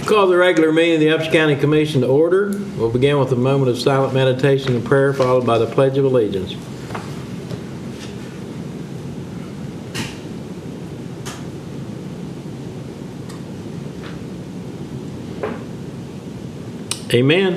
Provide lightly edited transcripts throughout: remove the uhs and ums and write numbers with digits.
Call the regular meeting of the Upshur County Commission to order. We'll begin with a moment of silent meditation and prayer, followed by the Pledge of Allegiance. Amen.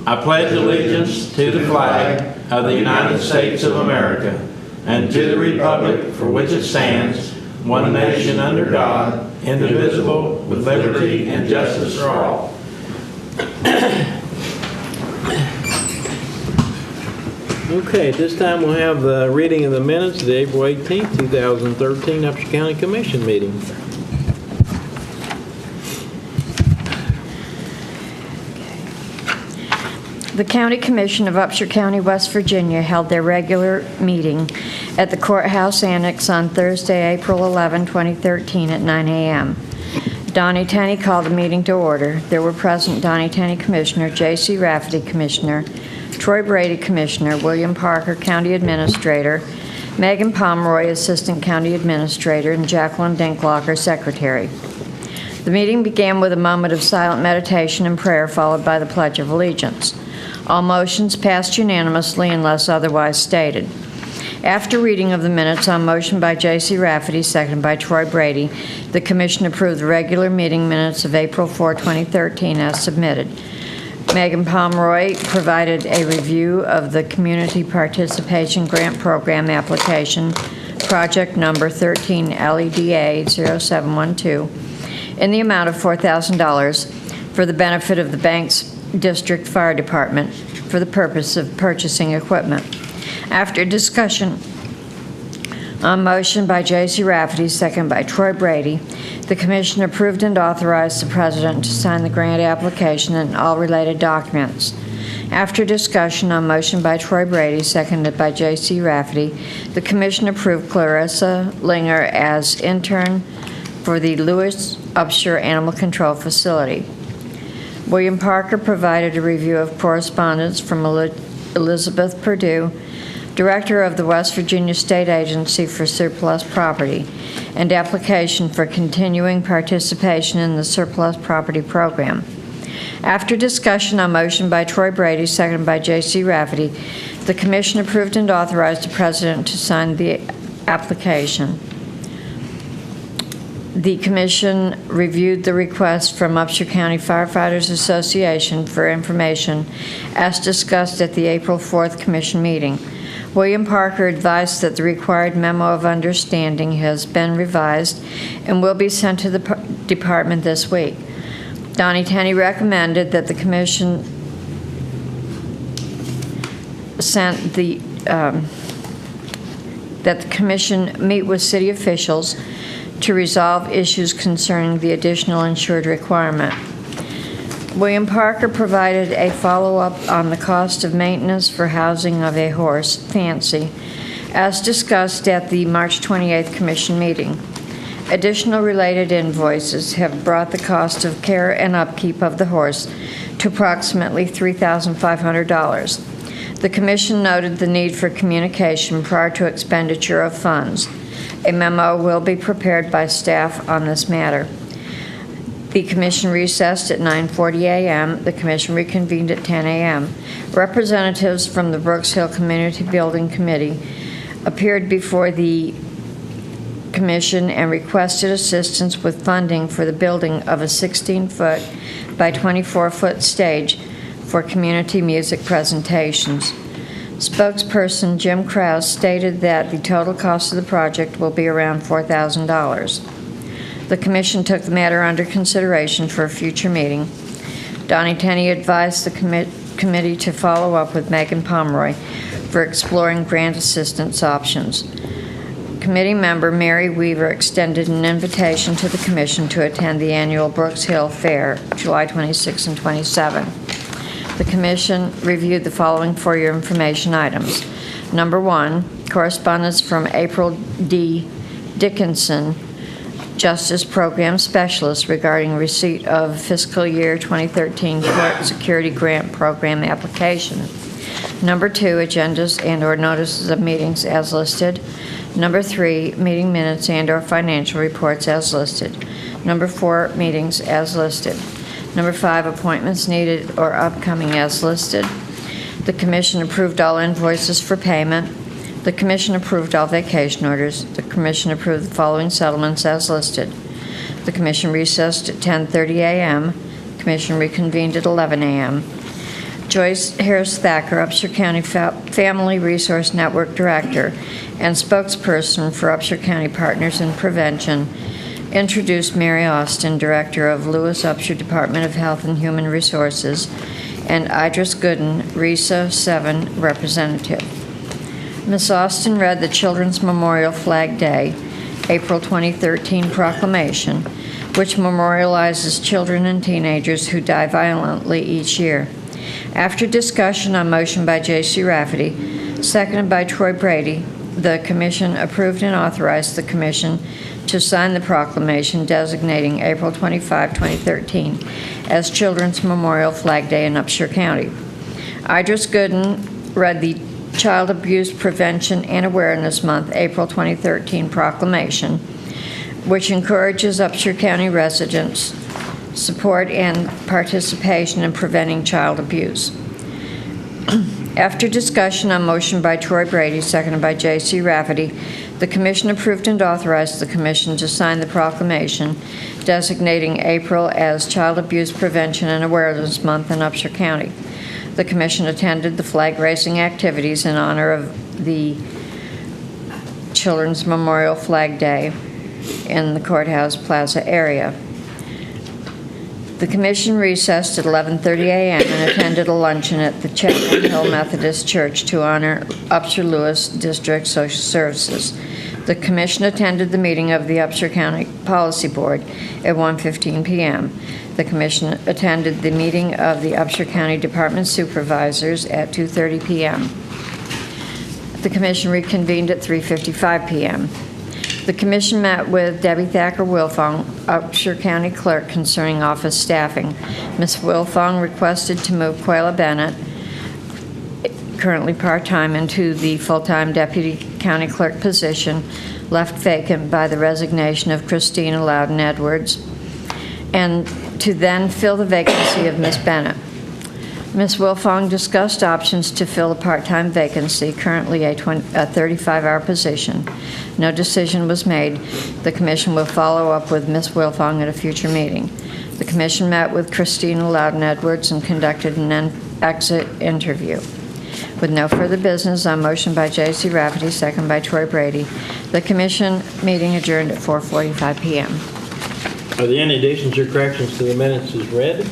I pledge allegiance to the flag of the United States of America and to the republic for which it stands, one nation under God, indivisible, with liberty and justice for all. Okay, at this time we'll have the reading of the minutes of the April 18th, 2013 Upshur County Commission meeting. The County Commission of Upshur County, West Virginia held their regular meeting at the Courthouse Annex on Thursday, April 11, 2013 at 9 a.m. Donnie Tenney called the meeting to order. There were present Donnie Tenney Commissioner, J.C. Rafferty Commissioner, Troy Brady Commissioner, William Parker County Administrator, Megan Pomeroy Assistant County Administrator, and Jacqueline Dinklocker Secretary. The meeting began with a moment of silent meditation and prayer, followed by the Pledge of Allegiance. All motions passed unanimously unless otherwise stated. After reading of the minutes on motion by J.C. Rafferty, seconded by Troy Brady, the Commission approved the regular meeting minutes of April 4, 2013 as submitted. Megan Pomeroy provided a review of the Community Participation Grant Program application, project number 13 LEDA 0712, in the amount of $4,000 for the benefit of the Banks District Fire Department for the purpose of purchasing equipment. After discussion on motion by J.C. Rafferty, second by Troy Brady, the Commission approved and authorized the President to sign the grant application and all related documents. After discussion on motion by Troy Brady, seconded by J.C. Rafferty, the Commission approved Clarissa Linger as intern for the Lewis Upshur Animal Control Facility. William Parker provided a review of correspondence from Elizabeth Perdue, Director of the West Virginia State Agency for Surplus Property, and application for continuing participation in the Surplus Property Program. After discussion on motion by Troy Brady, seconded by J.C. Rafferty, the Commission approved and authorized the President to sign the application. The Commission reviewed the request from Upshur County Firefighters Association for information as discussed at the April 4th Commission meeting. William Parker advised that the required memo of understanding has been revised and will be sent to the department this week. Donnie Tenney recommended that the Commission meet with city officials to resolve issues concerning the additional insured requirement. William Parker provided a follow-up on the cost of maintenance for housing of a horse, Fancy, as discussed at the March 28th Commission meeting. Additional related invoices have brought the cost of care and upkeep of the horse to approximately $3,500. The Commission noted the need for communication prior to expenditure of funds. A memo will be prepared by staff on this matter. The Commission recessed at 9:40 a.m. The Commission reconvened at 10 a.m. Representatives from the Brooks Hill Community Building Committee appeared before the Commission and requested assistance with funding for the building of a 16-foot by 24-foot stage for community music presentations. Spokesperson Jim Krause stated that the total cost of the project will be around $4,000. The Commission took the matter under consideration for a future meeting. Donnie Tenney advised the committee to follow up with Megan Pomeroy for exploring grant assistance options. Committee member Mary Weaver extended an invitation to the Commission to attend the annual Brooks Hill Fair, July 26 and 27. The Commission reviewed the following for your information items. Number 1, correspondence from April D. Dickinson, Justice Program Specialist, regarding receipt of fiscal year 2013 Court Security Grant Program application. Number 2, agendas and/or notices of meetings as listed. Number 3, meeting minutes and/or financial reports as listed. Number 4, meetings as listed. Number 5, appointments needed or upcoming as listed. The Commission approved all invoices for payment. The Commission approved all vacation orders. The Commission approved the following settlements as listed. The Commission recessed at 10:30 a.m. Commission reconvened at 11 a.m. Joyce Harris Thacker, Upshur County Family Resource Network Director and spokesperson for Upshur County Partners in Prevention, introduced Mary Austin, Director of Lewis Upshur Department of Health and Human Resources, and Idris Gooden, RESA 7 representative. Ms. Austin read the Children's Memorial Flag Day, April 2013 proclamation, which memorializes children and teenagers who die violently each year. After discussion on motion by J.C. Rafferty, seconded by Troy Brady, the Commission approved and authorized the Commission to sign the proclamation designating April 25, 2013 as Children's Memorial Flag Day in Upshur County. Idris Gooden read the Child Abuse Prevention and Awareness Month, April 2013 proclamation, which encourages Upshur County residents support and participation in preventing child abuse. After discussion on motion by Troy Brady, seconded by J.C. Rafferty, the Commission approved and authorized the Commission to sign the proclamation designating April as Child Abuse Prevention and Awareness Month in Upshur County. The Commission attended the flag-raising activities in honor of the Children's Memorial Flag Day in the Courthouse Plaza area. The Commission recessed at 11:30 a.m. and attended a luncheon at the Chapel Hill Methodist Church to honor Upshur Lewis District Social Services. The Commission attended the meeting of the Upshur County Policy Board at 1:15 p.m. The Commission attended the meeting of the Upshur County Department Supervisors at 2:30 p.m. The Commission reconvened at 3:55 p.m. The Commission met with Debbie Thacker Wilfong, Upshur County Clerk, concerning office staffing. Ms. Wilfong requested to move Quayla Bennett, currently part-time, into the full-time Deputy County Clerk position left vacant by the resignation of Christina Loudon Edwards, and to then fill the vacancy of Ms. Bennett. Ms. Wilfong discussed options to fill a part-time vacancy, currently a 35-hour position. No decision was made. The Commission will follow up with Ms. Wilfong at a future meeting. The Commission met with Christina Loudon Edwards and conducted an exit interview. With no further business, on motion by J.C. Rafferty, second by Troy Brady, the Commission meeting adjourned at 4:45 p.m. Are there any additions or corrections to the minutes as read?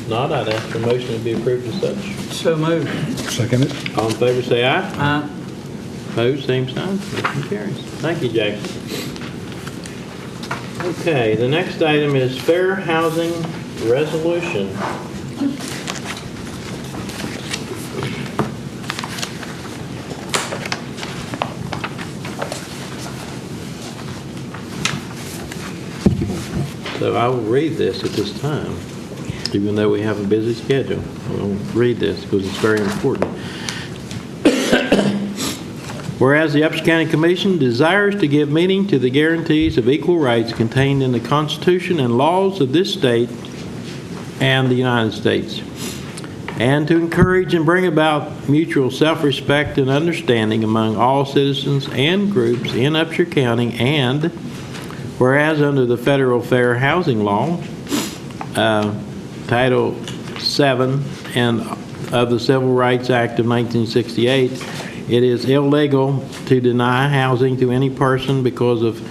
Not, I'd ask for a motion to be approved as such. So moved. Second it. All in favor say aye. Aye. Opposed, same sign. Motion carries. Thank you, Jackson. Okay, the next item is fair housing resolution. So I will read this at this time, even though we have a busy schedule. We'll read this because it's very important. Whereas the Upshur County Commission desires to give meaning to the guarantees of equal rights contained in the Constitution and laws of this state and the United States, and to encourage and bring about mutual self-respect and understanding among all citizens and groups in Upshur County, and whereas under the Federal Fair Housing Law, Title VII and of the Civil Rights Act of 1968, it is illegal to deny housing to any person because of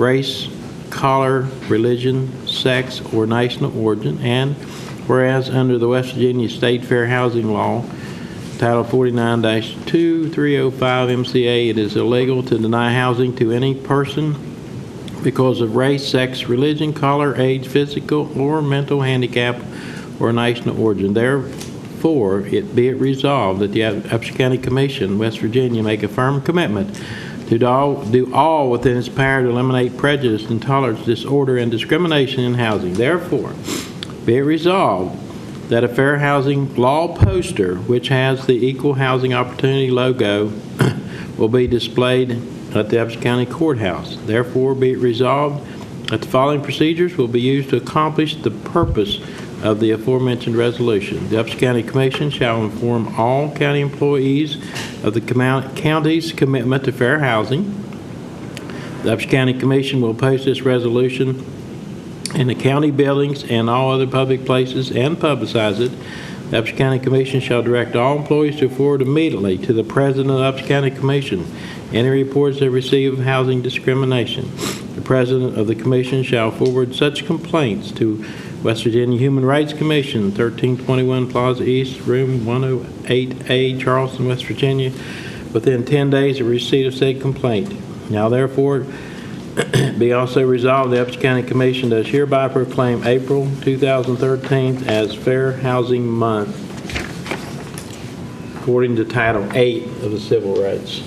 race, color, religion, sex, or national origin. And whereas under the West Virginia State Fair Housing Law, Title 49-2305 MCA, it is illegal to deny housing to any person because of race, sex, religion, color, age, physical or mental handicap, or national origin. Therefore, be it resolved that the Upshur County Commission, West Virginia, make a firm commitment to do all within its power to eliminate prejudice, intolerance, disorder, and discrimination in housing. Therefore, be it resolved that a fair housing law poster, which has the Equal Housing Opportunity logo, will be displayed at the Upshur County Courthouse. Therefore, be it resolved that the following procedures will be used to accomplish the purpose of the aforementioned resolution. The Upshur County Commission shall inform all county employees of the county's commitment to fair housing. The Upshur County Commission will post this resolution in the county buildings and all other public places and publicize it. The Upshur County Commission shall direct all employees to forward immediately to the President of the Upshur County Commission any reports they receive of housing discrimination. The President of the Commission shall forward such complaints to West Virginia Human Rights Commission, 1321 Plaza East, Room 108A, Charleston, West Virginia, within 10 days of receipt of said complaint. Now therefore, be also resolved, the Upshur County Commission does hereby proclaim April 2013 as Fair Housing Month, according to Title 8 of the Civil Rights.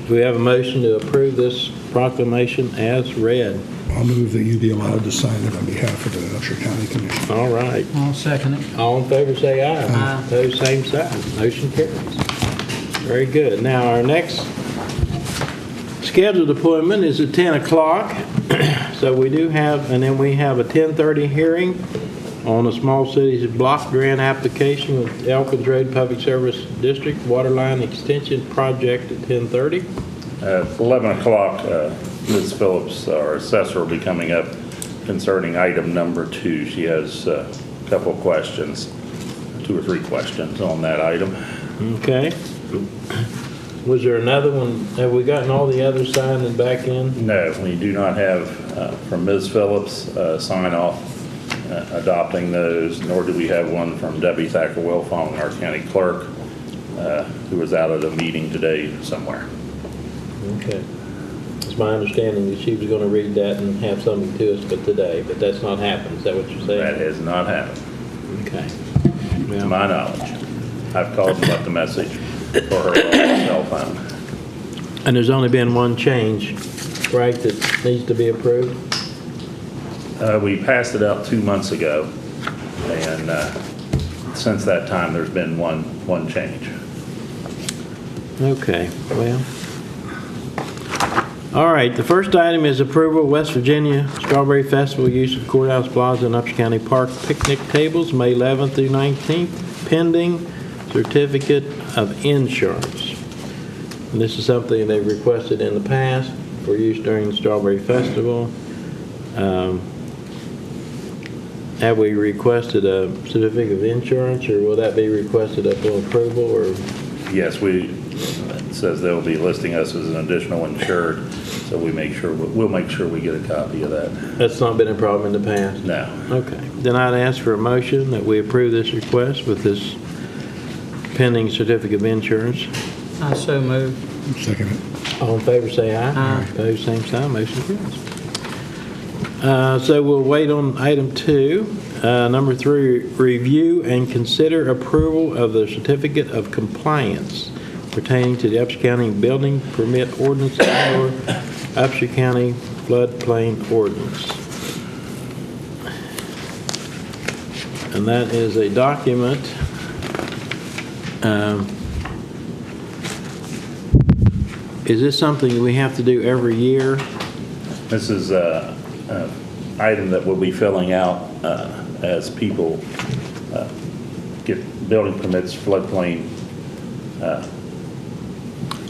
Do we have a motion to approve this proclamation as read? I'll move that you be allowed to sign it on behalf of the Upshur County Commission. All right. I'll second it. All in favor say aye. Aye. Opposed, same sign. Motion carries. Very good. Now, our next scheduled appointment is at 10 o'clock. So we do have, and then we have a 10:30 hearing on a Small Cities Block Grant application with Elkins Road Public Service District Waterline Extension Project at 10:30. At 11 o'clock, Ms. Phillips, our assessor, will be coming up concerning item number 2. She has a couple of questions, 2 or 3 questions on that item. Okay. Was there another one? Have we gotten all the others signed and back in? No, we do not have, from Ms. Phillips, sign off adopting those, nor do we have one from Debbie Thacker Wilfong, our county clerk, who was out at a meeting today somewhere. Okay. It's my understanding that she was going to read that and have something to us but today, but that's not happened. Is that what you're saying? That has not happened, Okay. to Well, my knowledge. I've called and left a message for her cell phone. and there's only been one change, right, that needs to be approved? We passed it out 2 months ago, and since that time, there's been one change. Okay, well. All right, the first item is approval of West Virginia Strawberry Festival use of Courthouse Plaza and Upshur County Park picnic tables, May 11th through 19th, pending certificate of insurance. And this is something they've requested in the past for use during the Strawberry Festival. Have we requested a certificate of insurance, or will that be requested upon approval, or? Yes, it says they'll be listing us as an additional insured, so we'll make sure we get a copy of that. That's not been a problem in the past? No. Okay. Then I'd ask for a motion that we approve this request with this pending certificate of insurance. I so move. Second it. All in favor say aye. Aye. Opposed, same sign. Motion carries. So we'll wait on item 2. Number 3, review and consider approval of the certificate of compliance pertaining to the Upshur County Building Permit Ordinance or Upshur County Floodplain Ordinance. And that is a document is this something we have to do every year? This is an item that we'll be filling out as people get building permits, floodplain.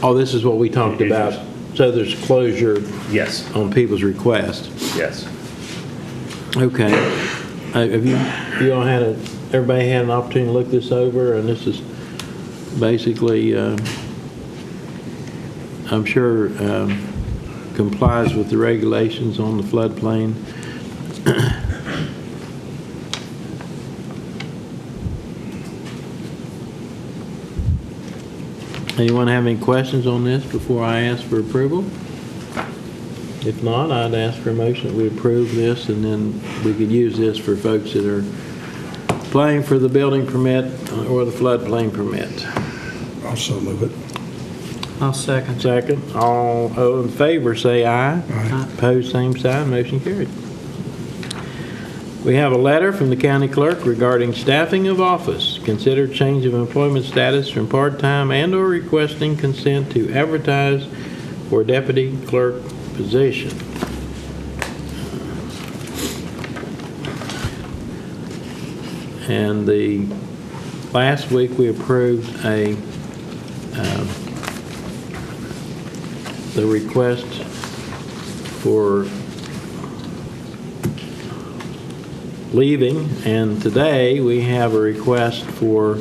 Oh, this is what we talked about. So there's closure Yes, on people's request. yes. Okay. Have you all everybody had an opportunity to look this over? And this is basically, I'm sure, complies with the regulations on the floodplain. Anyone have any questions on this before I ask for approval? If not, I'd ask for a motion that we approve this, and then we could use this for folks that are applying for the building permit or the floodplain permit. Also move it. I'll second. Second, all in favor say aye. Aye. Opposed, same sign, motion carried. We have a letter from the county clerk regarding staffing of office. Consider change of employment status from part-time and/or requesting consent to advertise for deputy clerk position. And last week we approved the request for leaving, and today we have a request for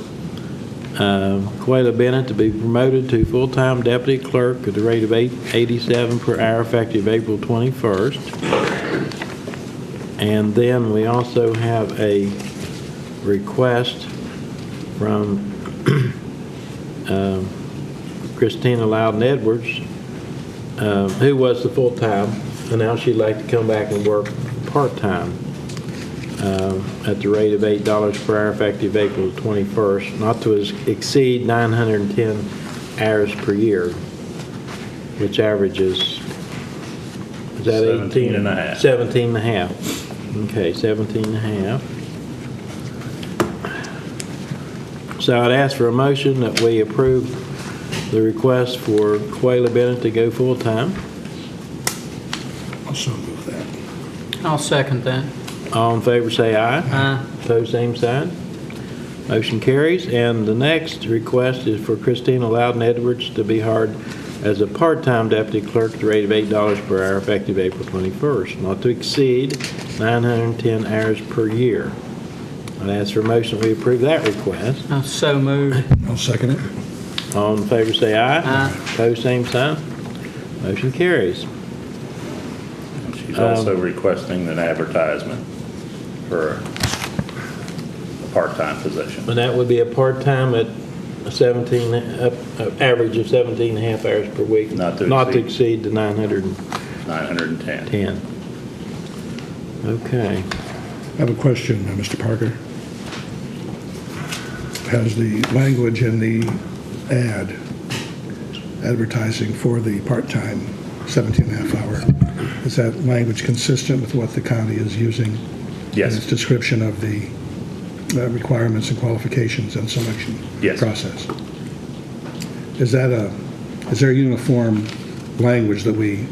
Quayla Bennett to be promoted to full-time deputy clerk at the rate of $8.87 per hour effective April 21st. And then we also have a request from Christina Loudon Edwards, who was the full-time, and now she'd like to come back and work part-time at the rate of $8 per hour effective April 21st, not to exceed 910 hours per year, which averages, is that 17 and a half. 17 and a half. Okay, 17 and a half. So I'd ask for a motion that we approve the request for Quayla Bennett to go full-time. Also move that. I'll second that. All in favor say aye. Aye. Opposed, same sign. Motion carries. And the next request is for Christina Loudon Edwards to be hired as a part-time deputy clerk at the rate of $8 per hour effective April 21st, not to exceed 910 hours per year. I'd ask for a motion that we approve that request. I'll so move. I'll second it. All in favor say aye. Aye. Opposed, same sign. Motion carries. She's also requesting an advertisement for a part-time position. And that would be a part-time at a 17, average of 17 and a half hours per week. Not to exceed the 910. 910. Okay. I have a question, Mr. Parker. Has the language in the ad advertising for the part-time 17 and a half hour, is that language consistent with what the county is using in its Yes. description of the requirements and qualifications and selection Yes. process? Is there a uniform language that we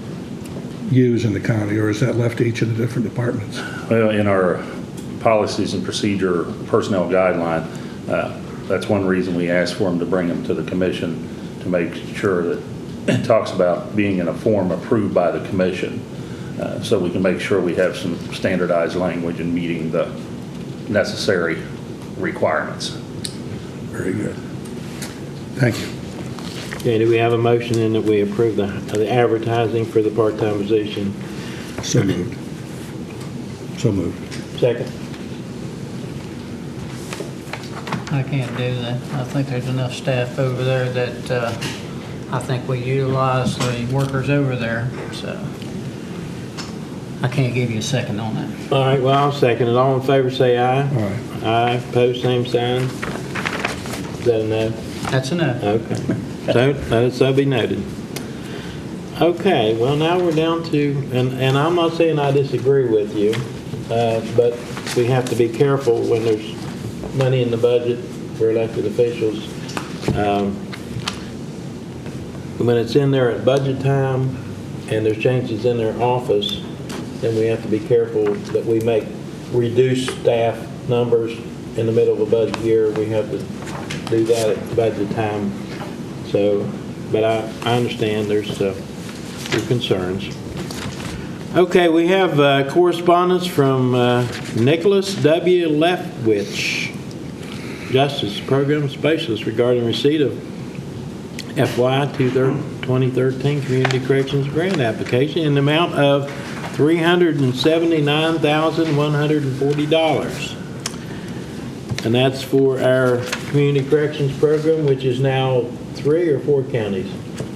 use in the county, or is that left to each of the different departments? Well, in our policies and procedure personnel guideline, that's one reason we asked for them to bring them to the commission, to make sure that it talks about being in a form approved by the commission, so we can make sure we have some standardized language and meeting the necessary requirements. Very good. Thank you. Okay, do we have a motion in that we approve the advertising for the part-time position? So moved. So moved. Second. I can't do that. I think there's enough staff over there that I think we utilize the workers over there, so I can't give you a second on that. All right, well, I'll second it. All in favor say aye. All right. Aye, opposed, same sign. Is that a no? That's enough. Okay. So, let it so be noted. Okay, well, now we're down to, and I'm not saying I disagree with you, but we have to be careful when there's money in the budget for elected officials. When it's in there at budget time and there's changes in their office, then we have to be careful that we make reduced staff numbers in the middle of a budget year. We have to do that at budget time. So, but I understand there's your concerns. Okay, we have correspondence from Nicholas W. Leftwich, Justice Program Specialist, regarding receipt of FY 2013 Community Corrections Grant Application in the amount of $379,140. And that's for our Community Corrections Program, which is now 3 or 4 counties?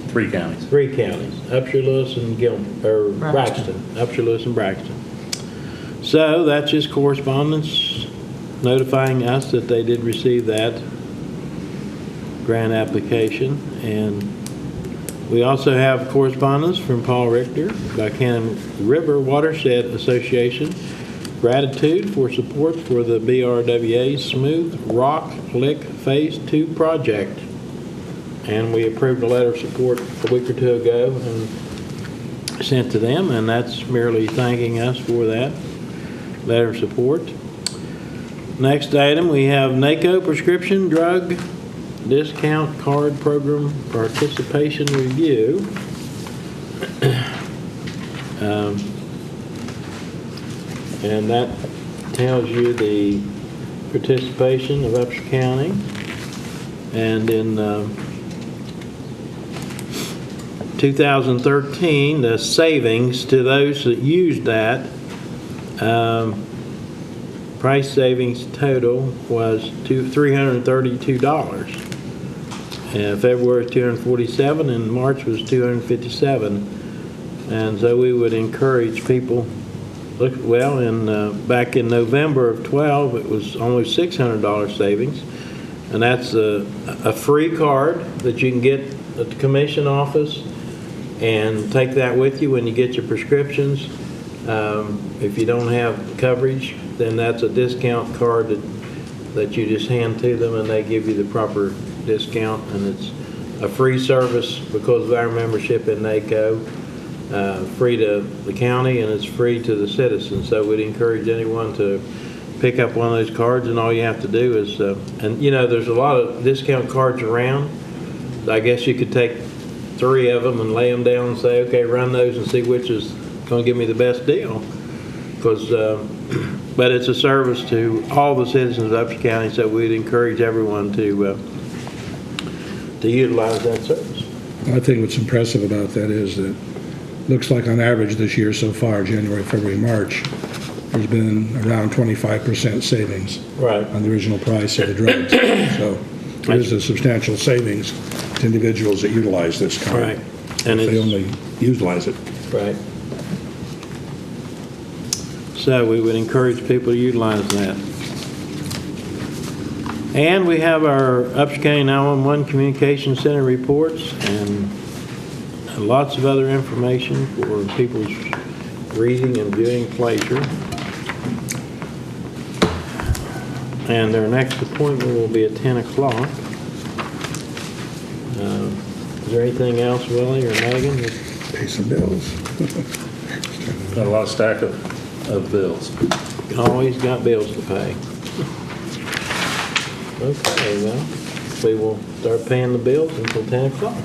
3 counties. 3 counties, Upshur, Lewis, and Braxton. Upshur, Lewis, and Braxton. So that's just correspondence notifying us that they did receive that grant application. And we also have correspondence from Paul Richter, Buchanan River Watershed Association, gratitude for support for the BRWA Smooth Rock Lick Phase 2 project. And we approved a letter of support a week or two ago and sent to them, and that's merely thanking us for that letter of support. Next item, we have NACO Prescription Drug Discount Card Program Participation Review. And that tells you the participation of Upshur County. And in 2013, the savings to those that used that, price savings total was $332. February was $247, and March was $257. And so we would encourage people, look, well, back in November of 12, it was almost $600 savings. And that's a free card that you can get at the commission office and take that with you when you get your prescriptions. If you don't have coverage, then that's a discount card that you just hand to them, and they give you the proper discount. And it's a free service because of our membership in NACO, free to the county, and it's free to the citizens. So we'd encourage anyone to pick up one of those cards, and all you have to do is, and you know, there's a lot of discount cards around. I guess you could take 3 of them and lay them down and say, okay, run those and see which is going to give me the best deal. Because, but it's a service to all the citizens of Upshur County, so we'd encourage everyone to utilize that service. I think what's impressive about that is that looks like on average this year so far, January, February, March, there's been around 25% savings Right. on the original price of the drugs. So there is a substantial savings to individuals that utilize this card. Right. And if they it's, only utilize it. right. So we would encourage people to utilize that. And we have our Upshur County 911 Communication Center reports and lots of other information for people's reading and viewing pleasure. And their next appointment will be at 10 o'clock. Is there anything else, Willie or Megan? Pay some bills. Got a lot of stack of bills. Always got bills to pay. Okay, well, we will start paying the bills until 10 o'clock.